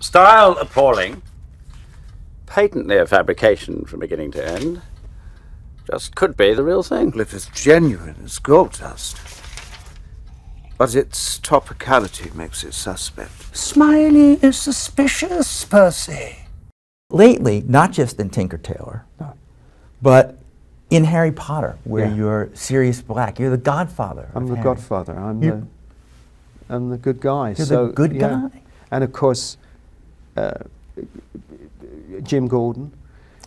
Style appalling. Patently a fabrication from beginning to end. Just could be the real thing. Well, if it's genuine as gold dust. But its topicality makes it suspect. Smiley is suspicious, Percy. Lately, not just in Tinker Tailor, but in Harry Potter, where you're Sirius Black. You're the godfather. I'm the Harry. godfather. I'm the good guy. You're the good guy. And of course, Jim Gordon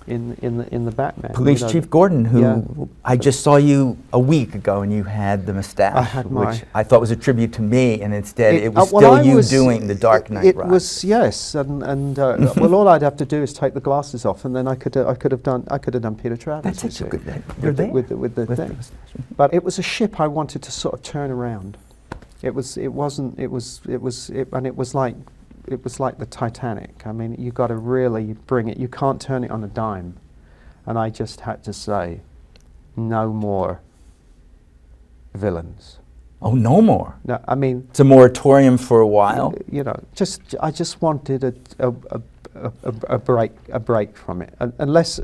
in the Batman. Police Chief Gordon, who I just saw you a week ago, and you had the mustache, which I thought was a tribute to me, and instead it was still you doing the Dark Knight. It was, yes, and well, all I'd have to do is take the glasses off, and then I could have done Peter Travers. That's such a good name. With the thing. But it was a ship I wanted to sort of turn around. It was like the Titanic. I mean, you got to really bring it. You can't turn it on a dime. And I just had to say, no more villains. Oh, no more. No, I mean, it's a moratorium for a while. You know, I just wanted a break from it. Unless,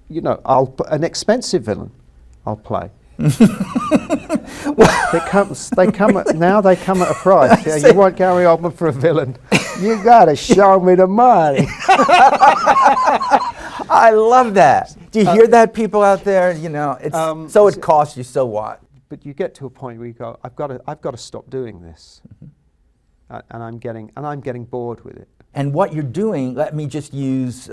you know, an expensive villain, I'll play. They come at a price. Yeah, you want Gary Oldman for a villain? You gotta show me the money. I love that. Do you hear that, people out there? You know, it's so it costs you. So what? But you get to a point where you go, I've got to stop doing this, and I'm getting bored with it. And what you're doing, let me just use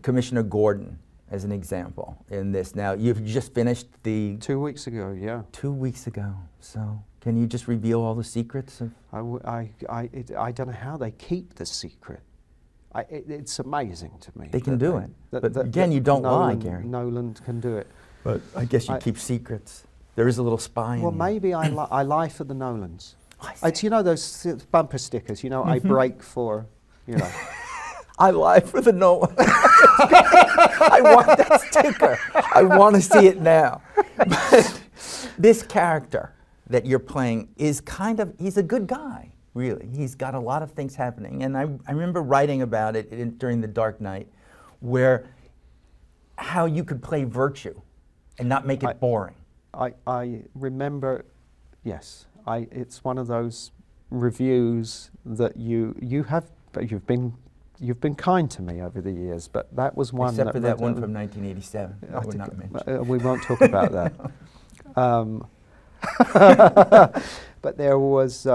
Commissioner Gordon as an example in this. Now, you've just finished the... 2 weeks ago, yeah. 2 weeks ago. So, can you just reveal all the secrets? I don't know how they keep the secret. It's amazing to me. They can do it. But again, you don't lie, Gary. Nolan can do it. But I guess you keep secrets. There is a little spy in you. Well, maybe I lie for the Nolans. It's, you know, those bumper stickers, you know, I break for, you know. I lie for the Nolan. I want that sticker. I want to see it now. But this character that you're playing is he's a good guy, really. He's got a lot of things happening. And I remember writing about it during The Dark Knight, where how you could play virtue and not make it boring. I remember, yes, it's one of those reviews that you've been kind to me over the years, but that was one. Except for that one from 1987. That would not mention. We won't talk about that. But there was,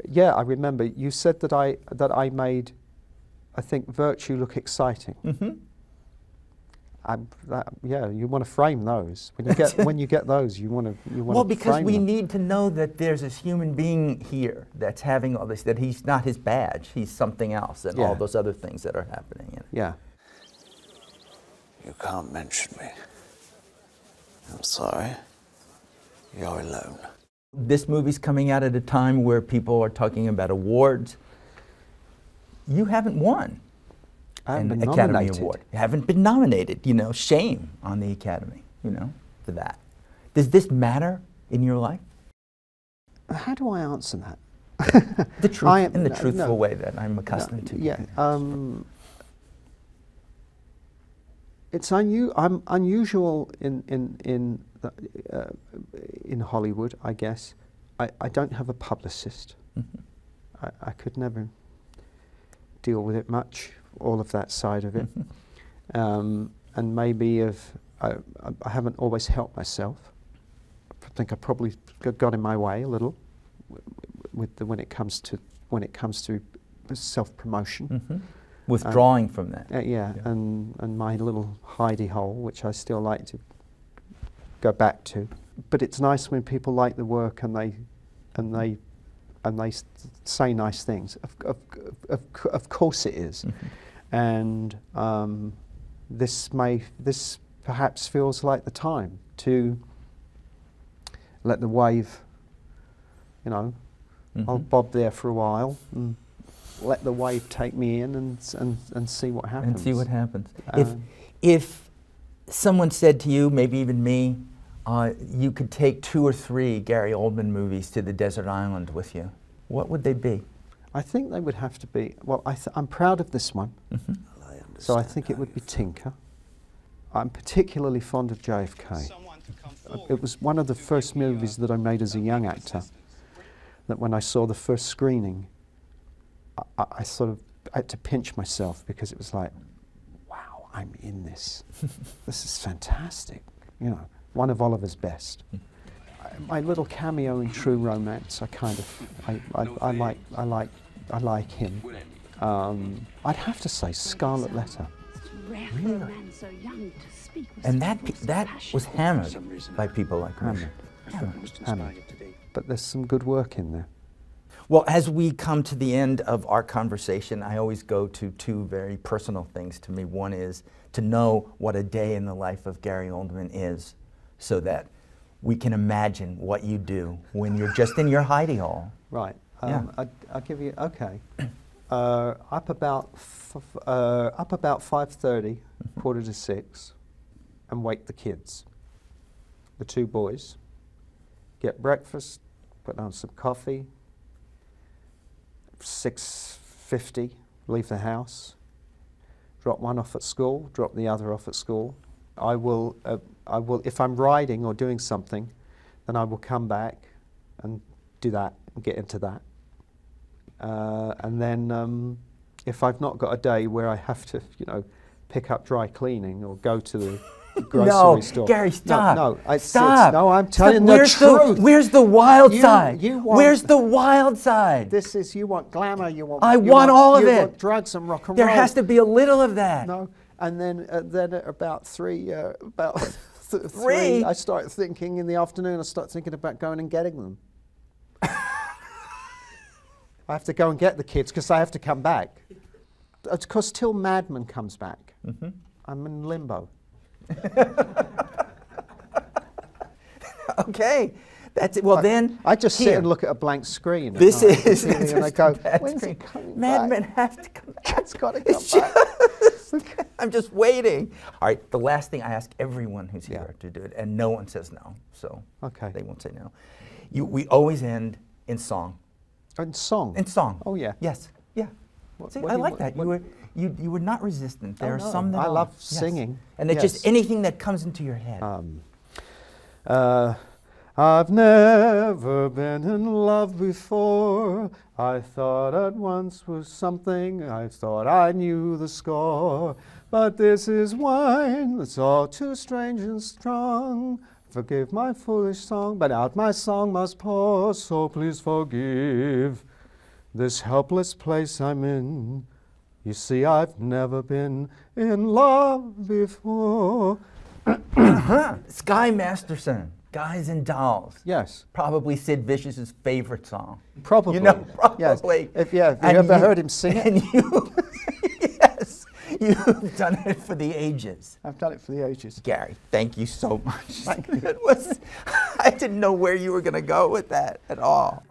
yeah, I remember you said that I made, I think, virtue look exciting. Yeah, you want to frame those. When you get those, you want to. Well, because we need to know that there's this human being here that's having all this. That he's not his badge. He's something else, and all those other things that are happening. Yeah. You can't mention me. I'm sorry. You're alone. This movie's coming out at a time where people are talking about awards. You haven't won an Academy Award. You haven't been nominated. You know, shame on the Academy, you know, for that. Does this matter in your life? How do I answer that? The truth, in the truthful way that I'm accustomed to. Yeah. It's unusual in Hollywood, I guess. I don't have a publicist. I could never deal with it much, all of that side of it. And maybe I haven't always helped myself. I think I probably got in my way a little when it comes to self-promotion. Withdrawing from that. Yeah, and my little hidey hole, which I still like to go back to. But it's nice when people like the work and they say nice things. Of course it is. And this perhaps feels like the time to let the wave, you know, I'll bob there for a while and let the wave take me in and see what happens. And see what happens. If someone said to you, maybe even me, you could take 2 or 3 Gary Oldman movies to the desert island with you, what would they be? I think they would have to be, well, I'm proud of this one. Mm-hmm. So I think it would be Tinker. I'm particularly fond of JFK. It was one of the first movies that I made as a young actor, that when I saw the first screening, I sort of had to pinch myself, because it was like, wow, I'm in this. This is fantastic. You know, one of Oliver's best. My little cameo in True Romance, I like him. I'd have to say Scarlet Letter. Really? And that was hammered by people like me. Hammered. But there's some good work in there. Well, as we come to the end of our conversation, I always go to two very personal things to me. One is to know what a day in the life of Gary Oldman is, so that we can imagine what you do when you're just in your hidey hole. Right. Yeah. I'll give you, okay. Up about 5:30, 5:45, and wake the kids, the two boys. Get breakfast, put on some coffee. 6:50, leave the house. Drop one off at school, drop the other off at school. I will, if I'm riding or doing something, then I will come back and do that and get into that. And then if I've not got a day where I have to, you know, pick up dry cleaning or go to the grocery store. No, Gary, stop. No, stop. No, I'm telling the truth. Where's the wild side? Where's the wild side? This is, you want glamour, you want... I want all of it. You want drugs and rock and roll. There has to be a little of that. No, and then at about three, Three? I start thinking in the afternoon, I start thinking about going and getting them. I have to go and get the kids because I have to come back. Because till Madman comes back, I'm in limbo. Okay, that's it. Well, then I just sit and look at a blank screen. This is and I go, when's screen. it coming Madmen back? have to come back. It's got to come back. I'm just waiting. All right, the last thing I ask everyone who's here to do it, and no one says no, so they won't say no. We always end in song. In song? In song. Oh, yeah. Yes. Yeah. What, See, what I do you like want- that. You were not resistant. There are no. some that I are. love Yes. singing. And it's Yes. just anything that comes into your head. I've never been in love before. I thought at once was something. I thought I knew the score. But this is wine that's all too strange and strong. Forgive my foolish song, but out my song must pour. So please forgive this helpless place I'm in. You see, I've never been in love before. Sky Masterson, Guys and Dolls. Yes. Probably Sid Vicious's favorite song. Probably. You know, probably. Yes. Have you ever heard him sing it? And you, yes, you've done it for the ages. I've done it for the ages. Gary, thank you so much. Thank you. It was, I didn't know where you were going to go with that at all.